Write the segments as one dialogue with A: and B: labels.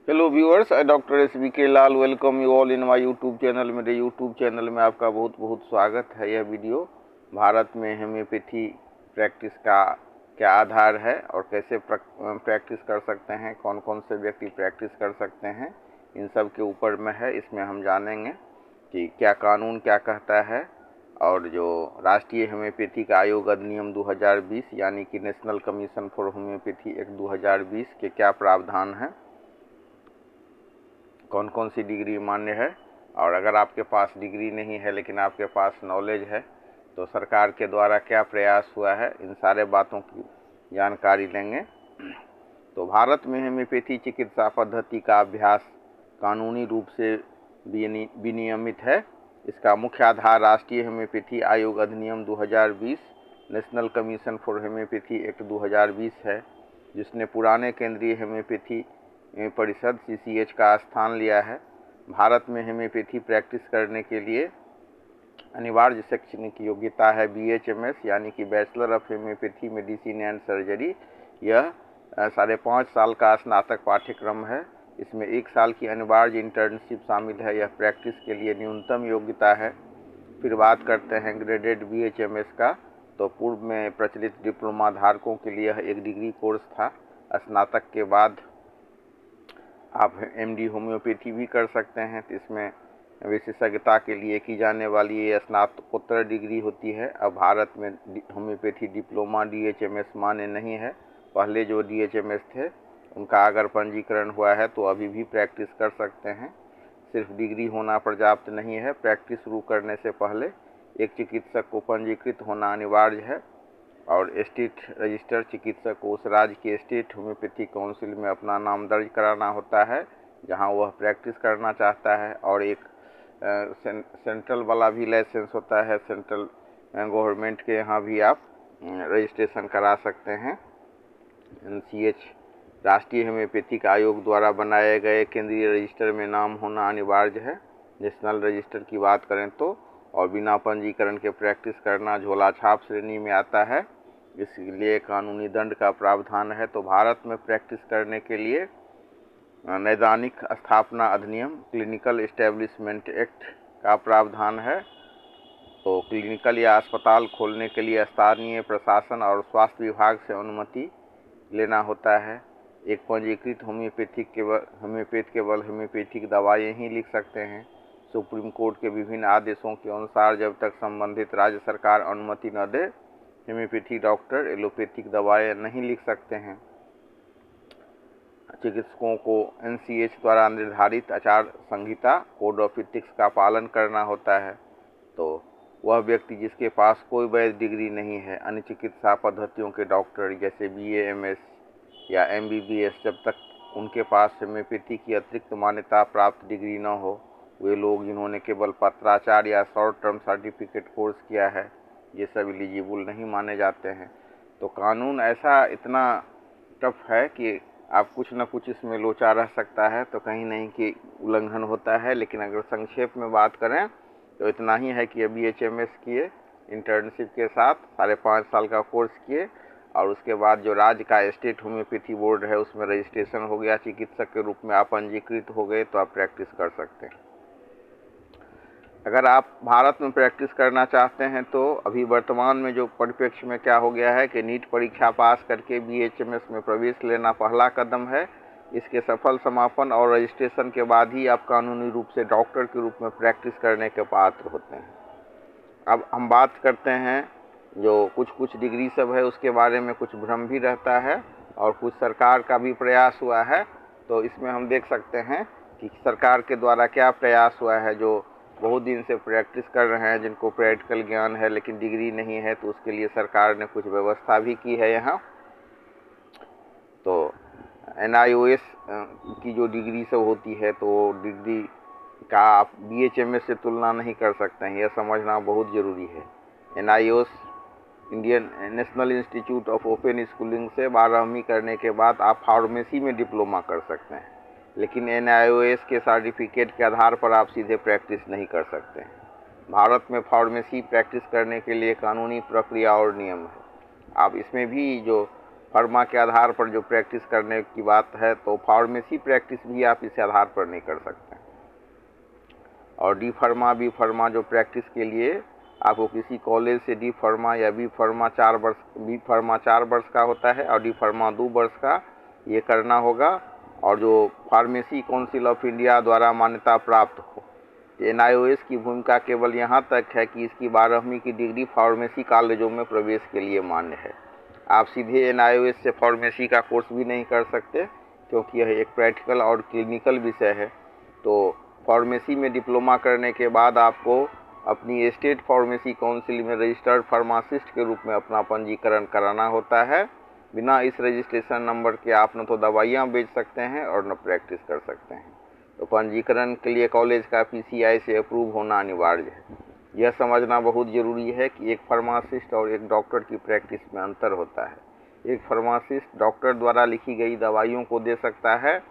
A: Hello viewers, doctor SBK Lal welcome you all in my YouTube channel. मेरे YouTube channel में आपका बहुत बहुत स्वागत है। यह वीडियो भारत में होम्योपैथी प्रैक्टिस का क्या आधार है और कैसे प्रैक्टिस कर सकते हैं, कौन कौन से व्यक्ति प्रैक्टिस कर सकते हैं, इन सब के ऊपर में है। इसमें हम जानेंगे कि क्या कानून क्या कहता है और जो राष्ट्रीय होम्योपैथिक आयोग अधिनियम 2020 यानी कि national commission for homeopathy act 2020 के क्या प्रावधान हैं, कौन कौन सी डिग्री मान्य है, और अगर आपके पास डिग्री नहीं है लेकिन आपके पास नॉलेज है तो सरकार के द्वारा क्या प्रयास हुआ है, इन सारे बातों की जानकारी लेंगे। तो भारत में होम्योपैथी चिकित्सा पद्धति का अभ्यास कानूनी रूप से विनियमित है। इसका मुख्य आधार राष्ट्रीय होम्योपैथी आयोग अधिनियम 2020 national commission for homeopathy act 2020 है, जिसने पुराने केंद्रीय होम्योपैथी परिषद CCH का स्थान लिया है। भारत में होम्योपैथी प्रैक्टिस करने के लिए अनिवार्य शैक्षणिक योग्यता है BHMS यानी कि bachelor of homeopathy medicine and surgery. यह 5.5 साल का स्नातक पाठ्यक्रम है। इसमें 1 साल की अनिवार्य इंटर्नशिप शामिल है। यह प्रैक्टिस के लिए न्यूनतम योग्यता है। फिर बात करते हैं ग्रेडेड BHMS का। तो पूर्व में प्रचलित डिप्लोमा धारकों के लिए यह एक डिग्री कोर्स था। स्नातक के बाद आप MD होम्योपैथी भी कर सकते हैं। तो इसमें विशेषज्ञता के लिए की जाने वाली ये स्नातकोत्तर डिग्री होती है। अब भारत में होम्योपैथी डिप्लोमा DHMS मान्य नहीं है। पहले जो DHMS थे उनका अगर पंजीकरण हुआ है तो अभी भी प्रैक्टिस कर सकते हैं। सिर्फ डिग्री होना पर्याप्त नहीं है। प्रैक्टिस शुरू करने से पहले एक चिकित्सक को पंजीकृत होना अनिवार्य है और स्टेट रजिस्टर चिकित्सक को उस राज्य के स्टेट होम्योपैथिक काउंसिल में अपना नाम दर्ज कराना होता है जहां वह प्रैक्टिस करना चाहता है। और एक सेंट्रल वाला भी लाइसेंस होता है। सेंट्रल गवर्नमेंट के यहाँ भी आप रजिस्ट्रेशन करा सकते हैं। NCH राष्ट्रीय होम्योपैथिक आयोग द्वारा बनाए गए केंद्रीय रजिस्टर में नाम होना अनिवार्य है। नेशनल रजिस्टर की बात करें तो और बिना पंजीकरण के प्रैक्टिस करना झोला छाप श्रेणी में आता है। इसलिए कानूनी दंड का प्रावधान है। तो भारत में प्रैक्टिस करने के लिए नैदानिक स्थापना अधिनियम क्लिनिकल एस्टेब्लिशमेंट एक्ट का प्रावधान है। तो क्लिनिकल या अस्पताल खोलने के लिए स्थानीय प्रशासन और स्वास्थ्य विभाग से अनुमति लेना होता है। एक पंजीकृत होम्योपैथ केवल होम्योपैथिक दवाएं ही लिख सकते हैं। सुप्रीम कोर्ट के विभिन्न आदेशों के अनुसार जब तक संबंधित राज्य सरकार अनुमति न दे, होम्योपैथी डॉक्टर एलोपैथिक दवाएं नहीं लिख सकते हैं। चिकित्सकों को NCH द्वारा निर्धारित आचार संहिता कोड ऑफ एथिक्स का पालन करना होता है। तो वह व्यक्ति जिसके पास कोई वैध डिग्री नहीं है, अन्य चिकित्सा पद्धतियों के डॉक्टर जैसे BAMS या MBBS, जब तक उनके पास होम्योपैथी की अतिरिक्त मान्यता प्राप्त डिग्री न हो, वे लोग जिन्होंने केवल पत्राचार या शॉर्ट टर्म सर्टिफिकेट कोर्स किया है, ये सब एलिजिबल नहीं माने जाते हैं। तो कानून ऐसा इतना टफ है कि आप कुछ न कुछ इसमें लोचा रह सकता है, तो कहीं नहीं कि उल्लंघन होता है। लेकिन अगर संक्षेप में बात करें तो इतना ही है कि BHMS किए, इंटर्नशिप के साथ 5.5 साल का कोर्स किए और उसके बाद जो राज्य का स्टेट होम्योपैथी बोर्ड है उसमें रजिस्ट्रेशन हो गया, चिकित्सक के रूप में आप पंजीकृत हो गए, तो आप प्रैक्टिस कर सकते हैं। अगर आप भारत में प्रैक्टिस करना चाहते हैं तो अभी वर्तमान में जो परिप्रेक्ष्य में क्या हो गया है कि नीट परीक्षा पास करके BHMS में प्रवेश लेना पहला कदम है। इसके सफल समापन और रजिस्ट्रेशन के बाद ही आप कानूनी रूप से डॉक्टर के रूप में प्रैक्टिस करने के पात्र होते हैं। अब हम बात करते हैं जो कुछ डिग्री सब है उसके बारे में कुछ भ्रम भी रहता है और कुछ सरकार का भी प्रयास हुआ है। तो इसमें हम देख सकते हैं कि सरकार के द्वारा क्या प्रयास हुआ है। जो बहुत दिन से प्रैक्टिस कर रहे हैं, जिनको प्रैक्टिकल ज्ञान है लेकिन डिग्री नहीं है, तो उसके लिए सरकार ने कुछ व्यवस्था भी की है यहाँ। तो NIOS की जो डिग्री सब होती है तो डिग्री का आप BHMS से तुलना नहीं कर सकते हैं, यह समझना बहुत ज़रूरी है। NIOS Indian national institute of open schooling से 12वीं करने के बाद आप फार्मेसी में डिप्लोमा कर सकते हैं, लेकिन NIOS के सर्टिफिकेट के आधार पर आप सीधे प्रैक्टिस नहीं कर सकते हैं। भारत में फार्मेसी प्रैक्टिस करने के लिए कानूनी प्रक्रिया और नियम है। आप इसमें भी जो फार्मा के आधार पर जो प्रैक्टिस करने की बात है, तो फार्मेसी प्रैक्टिस भी आप इस आधार पर नहीं कर सकते हैं। और डी फार्मा, बी फार्मा जो प्रैक्टिस के लिए आपको किसी कॉलेज से डी फार्मा या बी फार्मा 4 वर्ष का होता है और डी फार्मा 2 वर्ष का ये करना होगा। और जो फार्मेसी काउंसिल ऑफ इंडिया द्वारा मान्यता प्राप्त हो, NIOS की भूमिका केवल यहाँ तक है कि इसकी 12वीं की डिग्री फार्मेसी कॉलेजों में प्रवेश के लिए मान्य है। आप सीधे NIOS से फार्मेसी का कोर्स भी नहीं कर सकते, क्योंकि यह एक प्रैक्टिकल और क्लिनिकल विषय है। तो फार्मेसी में डिप्लोमा करने के बाद आपको अपनी स्टेट फार्मेसी काउंसिल में रजिस्टर्ड फार्मासिस्ट के रूप में अपना पंजीकरण कराना होता है। बिना इस रजिस्ट्रेशन नंबर के आप न तो दवाइयाँ बेच सकते हैं और न प्रैक्टिस कर सकते हैं। तो पंजीकरण के लिए कॉलेज का PCI से अप्रूव होना अनिवार्य है। यह समझना बहुत ज़रूरी है कि एक फार्मासिस्ट और एक डॉक्टर की प्रैक्टिस में अंतर होता है। एक फार्मासिस्ट डॉक्टर द्वारा लिखी गई दवाइयों को दे सकता है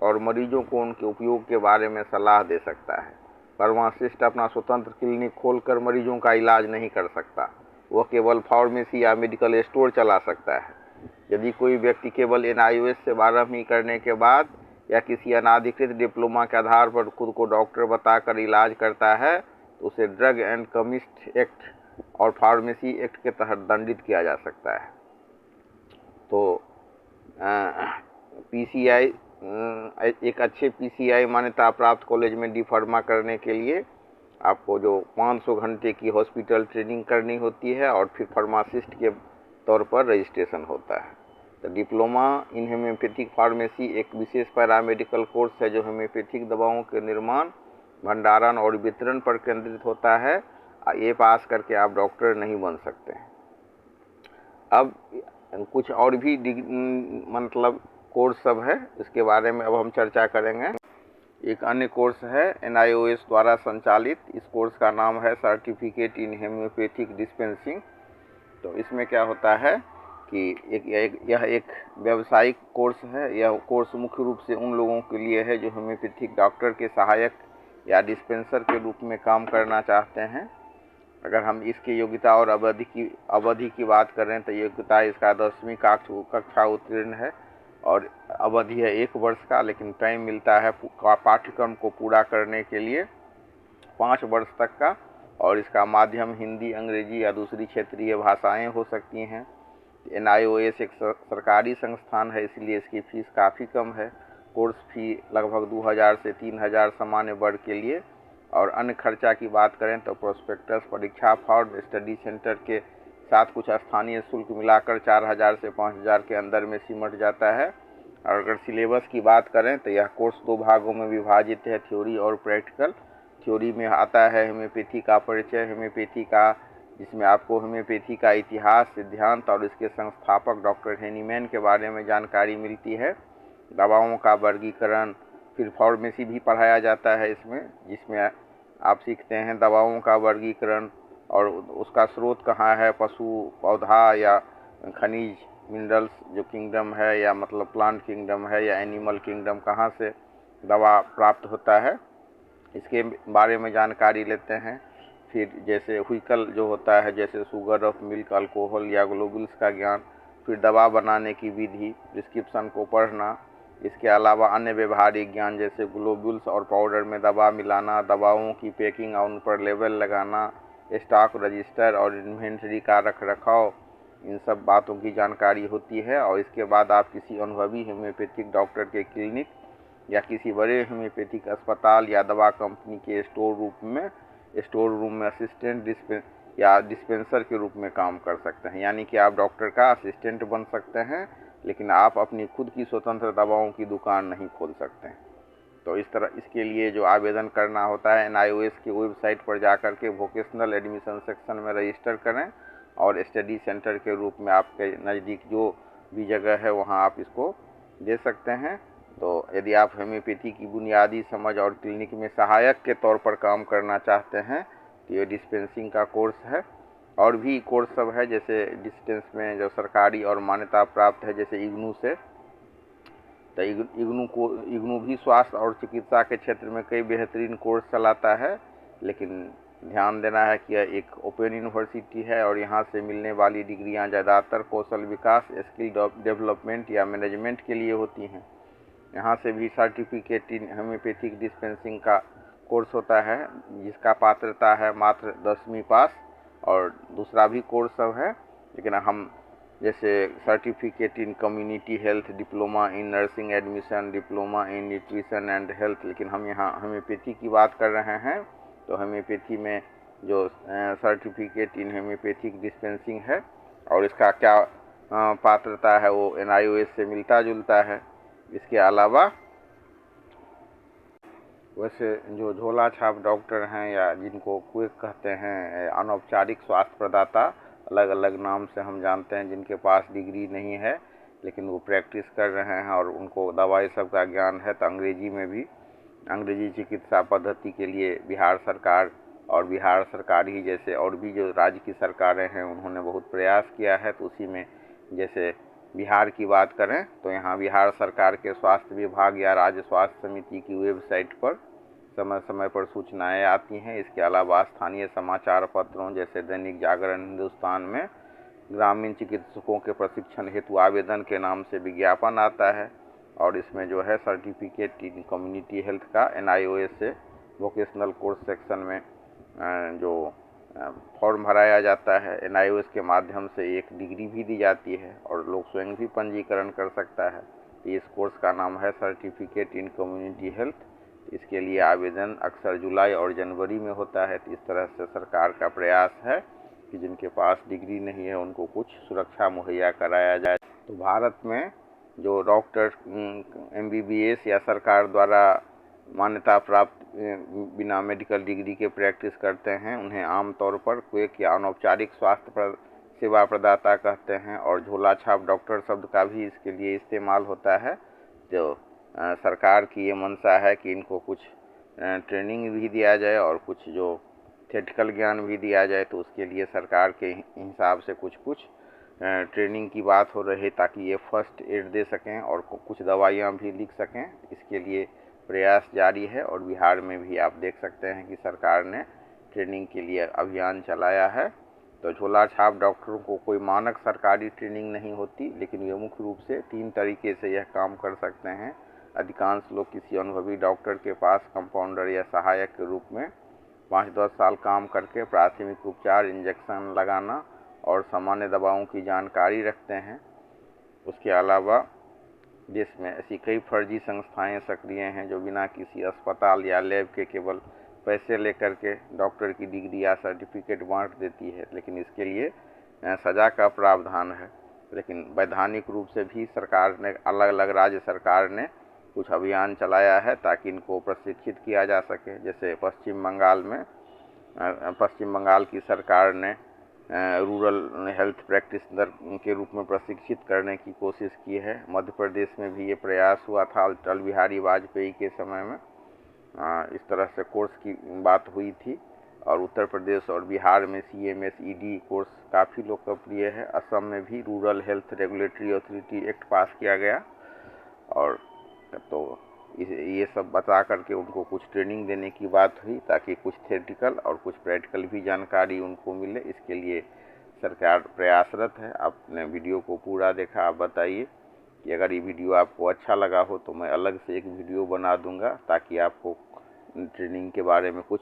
A: और मरीजों को उनके उपयोग के बारे में सलाह दे सकता है। फार्मासिस्ट अपना स्वतंत्र क्लिनिक खोलकर मरीजों का इलाज नहीं कर सकता, वह केवल फार्मेसी या मेडिकल स्टोर चला सकता है। यदि कोई व्यक्ति केवल NIOS से 12वीं करने के बाद या किसी अनाधिकृत डिप्लोमा के आधार पर खुद को डॉक्टर बताकर इलाज करता है, तो उसे ड्रग एंड केमिस्ट एक्ट और फार्मेसी एक्ट के तहत दंडित किया जा सकता है। तो PCI, एक अच्छे PCI मान्यता प्राप्त कॉलेज में डी फार्मा करने के लिए आपको जो 500 घंटे की हॉस्पिटल ट्रेनिंग करनी होती है और फिर फार्मासिस्ट के तौर पर रजिस्ट्रेशन होता है। तो डिप्लोमा इन होम्योपैथिक फार्मेसी एक विशेष पैरामेडिकल कोर्स है जो होम्योपैथिक दवाओं के निर्माण, भंडारण और वितरण पर केंद्रित होता है। ये पास करके आप डॉक्टर नहीं बन सकते हैं। अब कुछ और भी मतलब कोर्स सब है, इसके बारे में अब हम चर्चा करेंगे। एक अन्य कोर्स है NIOS द्वारा संचालित। इस कोर्स का नाम है सर्टिफिकेट इन होम्योपैथिक डिस्पेंसिंग। तो इसमें क्या होता है कि यह एक व्यावसायिक कोर्स है। यह कोर्स मुख्य रूप से उन लोगों के लिए है जो होम्योपैथिक डॉक्टर के सहायक या डिस्पेंसर के रूप में काम करना चाहते हैं। अगर हम इसकी योग्यता और अवधि की बात करें तो योग्यता इसका 10वीं कक्षा उत्तीर्ण है और अवधि है 1 वर्ष का, लेकिन टाइम मिलता है पाठ्यक्रम को पूरा करने के लिए 5 वर्ष तक का। और इसका माध्यम हिंदी, अंग्रेजी या दूसरी क्षेत्रीय भाषाएं हो सकती हैं। NIOS एक सरकारी संस्थान है, इसलिए इसकी फीस काफ़ी कम है। कोर्स फी लगभग 2000 से 3000 सामान्य वर्ग के लिए। और अन्य खर्चा की बात करें तो प्रोस्पेक्टस, परीक्षा फॉर्म, स्टडी सेंटर के साथ कुछ स्थानीय शुल्क मिलाकर 4000 से 5000 के अंदर में सिमट जाता है। और अगर सिलेबस की बात करें तो यह कोर्स 2 भागों में विभाजित है, थ्योरी और प्रैक्टिकल। थ्योरी में आता है होम्योपैथी का परिचय, होम्योपैथी का, जिसमें आपको होम्योपैथी का इतिहास, सिद्धांत और इसके संस्थापक डॉक्टर हेनीमैन के बारे में जानकारी मिलती है। दवाओं का वर्गीकरण, फिर फार्मेसी भी पढ़ाया जाता है इसमें, जिसमें आप सीखते हैं दवाओं का वर्गीकरण और उसका स्रोत कहाँ है, पशु, पौधा या खनिज, मिनरल्स जो किंगडम है या मतलब प्लांट किंगडम है या एनिमल किंगडम, कहाँ से दवा प्राप्त होता है, इसके बारे में जानकारी लेते हैं। फिर जैसे व्हीकल जो होता है, जैसे शुगर ऑफ मिल्क, अल्कोहल या ग्लोबुल्स का ज्ञान, फिर दवा बनाने की विधि, प्रिस्क्रिप्शन को पढ़ना। इसके अलावा अन्य व्यवहारिक ज्ञान जैसे ग्लोबुल्स और पाउडर में दवा मिलाना, दवाओं की पैकिंग और उन पर लेबल लगाना, स्टॉक रजिस्टर और इन्वेंट्री का रखरखाव, इन सब बातों की जानकारी होती है। और इसके बाद आप किसी अनुभवी होम्योपैथिक डॉक्टर के क्लिनिक या किसी बड़े होम्योपैथिक अस्पताल या दवा कंपनी के स्टोर रूम में असिस्टेंट या डिस्पेंसर के रूप में काम कर सकते हैं। यानी कि आप डॉक्टर का असिस्टेंट बन सकते हैं, लेकिन आप अपनी खुद की स्वतंत्र दवाओं की दुकान नहीं खोल सकते हैं। तो इस तरह इसके लिए जो आवेदन करना होता है, NIOS की वेबसाइट पर जाकर के वोकेशनल एडमिशन सेक्शन में रजिस्टर करें और स्टडी सेंटर के रूप में आपके नज़दीक जो भी जगह है वहाँ आप इसको दे सकते हैं। तो यदि आप होम्योपैथी की बुनियादी समझ और क्लिनिक में सहायक के तौर पर काम करना चाहते हैं तो ये डिस्पेंसिंग का कोर्स है। और भी कोर्स सब है, जैसे डिस्टेंस में जो सरकारी और मान्यता प्राप्त है, जैसे IGNOU से। तो IGNOU भी स्वास्थ्य और चिकित्सा के क्षेत्र में कई बेहतरीन कोर्स चलाता है, लेकिन ध्यान देना है कि यह एक ओपन यूनिवर्सिटी है और यहाँ से मिलने वाली डिग्रियाँ ज़्यादातर कौशल विकास, स्किल डेवलपमेंट या मैनेजमेंट के लिए होती हैं। यहाँ से भी सर्टिफिकेट इन होम्योपैथिक डिस्पेंसिंग का कोर्स होता है, जिसका पात्रता है मात्र 10वीं पास, और दूसरा भी कोर्स सब है, लेकिन हम जैसे certificate in community health, diploma in nursing admission, diploma in nutrition and health, लेकिन हम यहाँ होम्योपैथी की बात कर रहे हैं। तो होम्योपैथी में जो सर्टिफिकेट इन होम्योपैथिक डिस्पेंसिंग है और इसका क्या पात्रता है, वो NIOS से मिलता जुलता है। इसके अलावा वैसे जो झोला छाप डॉक्टर हैं या जिनको क्विक कहते हैं, अनौपचारिक स्वास्थ्य प्रदाता, अलग अलग नाम से हम जानते हैं, जिनके पास डिग्री नहीं है लेकिन वो प्रैक्टिस कर रहे हैं और उनको दवाई सब का ज्ञान है। तो अंग्रेजी में भी अंग्रेजी चिकित्सा पद्धति के लिए बिहार सरकार और बिहार सरकार ही जैसे और भी जो राज्य की सरकारें हैं उन्होंने बहुत प्रयास किया है। तो उसी में जैसे बिहार की बात करें तो यहाँ बिहार सरकार के स्वास्थ्य विभाग या राज्य स्वास्थ्य समिति की वेबसाइट पर समय समय पर सूचनाएं आती हैं। इसके अलावा स्थानीय समाचार पत्रों जैसे दैनिक जागरण, हिंदुस्तान में ग्रामीण चिकित्सकों के प्रशिक्षण हेतु आवेदन के नाम से विज्ञापन आता है और इसमें जो है सर्टिफिकेट इन कम्युनिटी हेल्थ का NIOS से वोकेशनल कोर्स सेक्शन में जो फॉर्म भराया जाता है, NIOS के माध्यम से एक डिग्री भी दी जाती है और लोग स्वयं भी पंजीकरण कर सकता है। तो इस कोर्स का नाम है सर्टिफिकेट इन कम्युनिटी हेल्थ। इसके लिए आवेदन अक्सर जुलाई और जनवरी में होता है। तो इस तरह से सरकार का प्रयास है कि जिनके पास डिग्री नहीं है उनको कुछ सुरक्षा मुहैया कराया जाए। तो भारत में जो डॉक्टर MBBS या सरकार द्वारा मान्यता प्राप्त बिना मेडिकल डिग्री के प्रैक्टिस करते हैं, उन्हें आमतौर पर क्विक या अनौपचारिक स्वास्थ्य सेवा प्रदाता कहते हैं और झोला छाप डॉक्टर शब्द का भी इसके लिए इस्तेमाल होता है। तो सरकार की ये मंशा है कि इनको कुछ ट्रेनिंग भी दिया जाए और कुछ जो थेटिकल ज्ञान भी दिया जाए। तो उसके लिए सरकार के हिसाब से कुछ ट्रेनिंग की बात हो रही है ताकि ये फर्स्ट एड दे सकें और कुछ दवाइयाँ भी लिख सकें। इसके लिए प्रयास जारी है और बिहार में भी आप देख सकते हैं कि सरकार ने ट्रेनिंग के लिए अभियान चलाया है। तो झोला छाप डॉक्टरों को कोई मानक सरकारी ट्रेनिंग नहीं होती, लेकिन वे मुख्य रूप से 3 तरीके से यह काम कर सकते हैं। अधिकांश लोग किसी अनुभवी डॉक्टर के पास कंपाउंडर या सहायक के रूप में 5-10 साल काम करके प्राथमिक उपचार, इंजेक्शन लगाना और सामान्य दवाओं की जानकारी रखते हैं। उसके अलावा देश में ऐसी कई फर्जी संस्थाएं सक्रिय हैं जो बिना किसी अस्पताल या लैब के केवल पैसे लेकर के डॉक्टर की डिग्री या सर्टिफिकेट बांट देती है, लेकिन इसके लिए सज़ा का प्रावधान है। लेकिन वैधानिक रूप से भी सरकार ने, अलग अलग राज्य सरकार ने कुछ अभियान चलाया है ताकि इनको प्रशिक्षित किया जा सके। जैसे पश्चिम बंगाल की सरकार ने रूरल हेल्थ प्रैक्टिशनर के रूप में प्रशिक्षित करने की कोशिश की है। मध्य प्रदेश में भी ये प्रयास हुआ था अटल बिहारी वाजपेयी के समय में, इस तरह से कोर्स की बात हुई थी। और उत्तर प्रदेश और बिहार में CMS-ED कोर्स काफ़ी लोकप्रिय है। असम में भी rural health regulatory authority act पास किया गया और तो ये सब बता करके उनको कुछ ट्रेनिंग देने की बात हुई ताकि कुछ थ्योरेटिकल और कुछ प्रैक्टिकल भी जानकारी उनको मिले। इसके लिए सरकार प्रयासरत है। आपने वीडियो को पूरा देखा, आप बताइए कि अगर ये वीडियो आपको अच्छा लगा हो तो मैं अलग से एक वीडियो बना दूंगा ताकि आपको ट्रेनिंग के बारे में कुछ